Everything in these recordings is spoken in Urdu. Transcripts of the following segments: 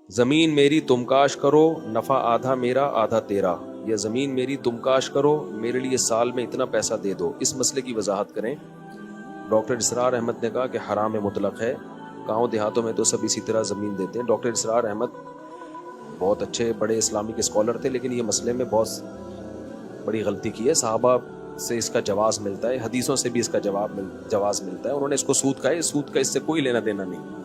زمین میری تم کاش کرو، نفع آدھا میرا آدھا تیرا، یا زمین میری تم کاش کرو، میرے لیے سال میں اتنا پیسہ دے دو، اس مسئلے کی وضاحت کریں۔ ڈاکٹر اسرار احمد نے کہا کہ حرام مطلق ہے، گاؤں دیہاتوں میں تو سب اسی طرح زمین دیتے ہیں۔ ڈاکٹر اسرار احمد بہت اچھے بڑے اسلامک اسکالر تھے، لیکن یہ مسئلے میں بہت بڑی غلطی کی ہے۔ صحابہ سے اس کا جواز ملتا ہے، حدیثوں سے بھی اس کا جواز ملتا ہے۔ انہوں نے اس کو سود کہا ہے، سود کا اس سے کوئی لینا دینا نہیں۔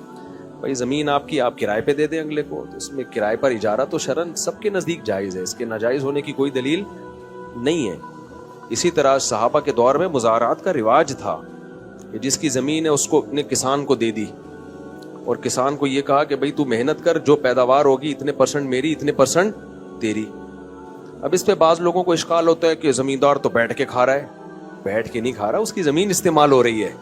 بھائی زمین آپ کی، آپ کرائے پہ دے دیں اگلے کو، تو اس میں کرائے پر اجارہ تو شرعاً سب کے نزدیک جائز ہے، اس کے ناجائز ہونے کی کوئی دلیل نہیں ہے۔ اسی طرح صحابہ کے دور میں مزارعات کا رواج تھا کہ جس کی زمین ہے اس کو اپنے کسان کو دے دی، اور کسان کو یہ کہا کہ بھائی تو محنت کر، جو پیداوار ہوگی اتنے پرسنٹ میری، اتنے پرسنٹ تیری۔ اب اس پہ بعض لوگوں کو اشکال ہوتا ہے کہ زمیندار تو بیٹھ کے کھا رہا ہے۔ بیٹھ کے نہیں کھا رہا، اس کی زمین استعمال ہو رہی ہے۔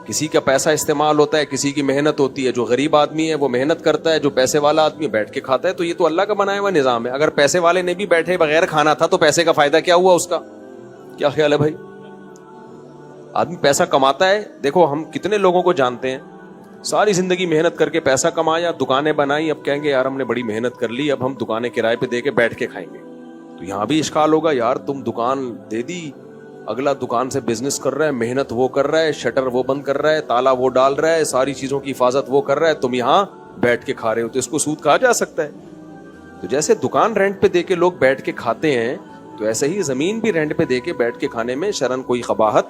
کسی کا پیسہ استعمال ہوتا ہے، کسی کی محنت ہوتی ہے۔ جو غریب آدمی ہے وہ محنت کرتا ہے، جو پیسے والا آدمی بیٹھ کے کھاتا ہے۔ تو یہ تو اللہ کا بنایا ہوا نظام ہے۔ اگر پیسے والے نے بھی بیٹھے بغیر کھانا تھا تو پیسے کا فائدہ کیا ہوا اس کا؟ کیا خیال ہے بھائی؟ آدمی پیسہ کماتا ہے، دیکھو ہم کتنے لوگوں کو جانتے ہیں ساری زندگی محنت کر کے پیسہ کمایا، دکانیں بنائی، اب کہیں گے یار ہم نے بڑی محنت کر لی، اب ہم دکانیں کرائے پہ دے کے بیٹھ کے کھائیں گے۔ تو یہاں بھی اشکال ہوگا، یار تم دکان دے دی، اگلا دکان سے بزنس کر رہا ہے، محنت وہ کر رہا ہے، شٹر وہ بند کر رہا ہے، تالا وہ ڈال رہا ہے، ساری چیزوں کی حفاظت وہ کر رہا ہے، تم یہاں بیٹھ کے کھا رہے ہو، تو اس کو سود کہا جا سکتا ہے؟ تو جیسے دکان رینٹ پہ دے کے لوگ بیٹھ کے کھاتے ہیں، تو ایسے ہی زمین بھی رینٹ پہ دے کے بیٹھ کے کھانے میں شرعاً کوئی قباحت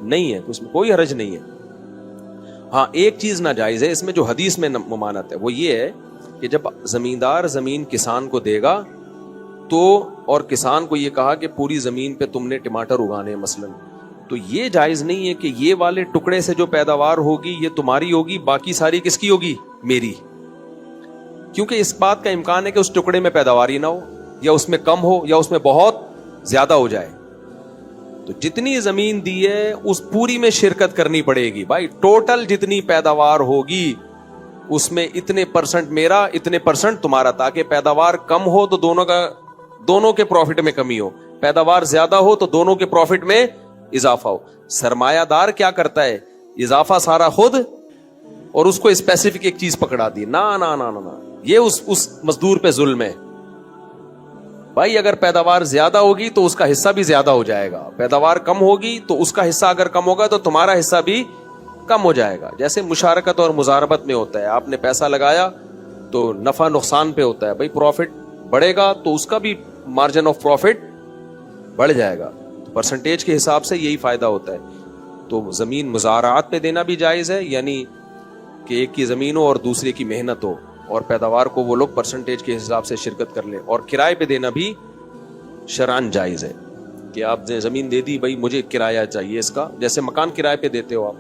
نہیں ہے، تو اس میں کوئی حرج نہیں ہے۔ ہاں ایک چیز ناجائز ہے اس میں جو حدیث میں ممانعت ہے، وہ یہ ہے کہ جب زمیندار زمین کسان کو دے گا تو، اور کسان کو یہ کہا کہ پوری زمین پہ تم نے ٹماٹر اگانے ہیں مثلاً، تو یہ جائز نہیں ہے کہ یہ والے ٹکڑے سے جو پیداوار ہوگی یہ تمہاری ہوگی، باقی ساری کس کی ہوگی؟ میری۔ کیونکہ اس بات کا امکان ہے کہ اس ٹکڑے میں پیداوار ہی نہ ہو، یا اس میں کم ہو، یا اس میں بہت زیادہ ہو جائے۔ تو جتنی زمین دی ہے اس پوری میں شرکت کرنی پڑے گی بھائی، ٹوٹل جتنی پیداوار ہوگی اس میں اتنے پرسنٹ میرا، اتنے پرسنٹ تمہارا، تاکہ پیداوار کم ہو تو دونوں کے پروفٹ میں کمی ہو، پیداوار زیادہ ہو تو دونوں کے پروفٹ میں اضافہ ہو۔ سرمایہ دار کیا کرتا ہے؟ اضافہ سارا خود، اور اس کو اسپیسیفک ایک چیز پکڑا دی، نا نا نا نا نا، یہ اس مزدور پہ ظلم ہے۔ بھائی اگر پیداوار زیادہ ہوگی تو اس کا حصہ بھی زیادہ ہو جائے گا، پیداوار کم ہوگی تو اس کا حصہ اگر کم ہوگا تو تمہارا حصہ بھی کم ہو جائے گا۔ جیسے مشارکت اور مضاربت میں ہوتا ہے، آپ نے پیسہ لگایا تو نفع نقصان پہ ہوتا ہے، بھائی پروفٹ بڑھے گا تو اس کا بھی مارجن آف پروفٹ بڑھ جائے گا، تو پرسنٹیج کے حساب سے یہی فائدہ ہوتا ہے۔ تو زمین مزارعات پہ دینا بھی جائز ہے، یعنی کہ ایک کی زمین ہو اور دوسرے کی محنت ہو، اور پیداوار کو وہ لوگ پرسنٹیج کے حساب سے شرکت کر لیں۔ اور کرائے پہ دینا بھی شرعاً جائز ہے کہ آپ نے زمین دے دی، بھائی مجھے کرایہ چاہیے اس کا، جیسے مکان کرائے پہ دیتے ہو آپ،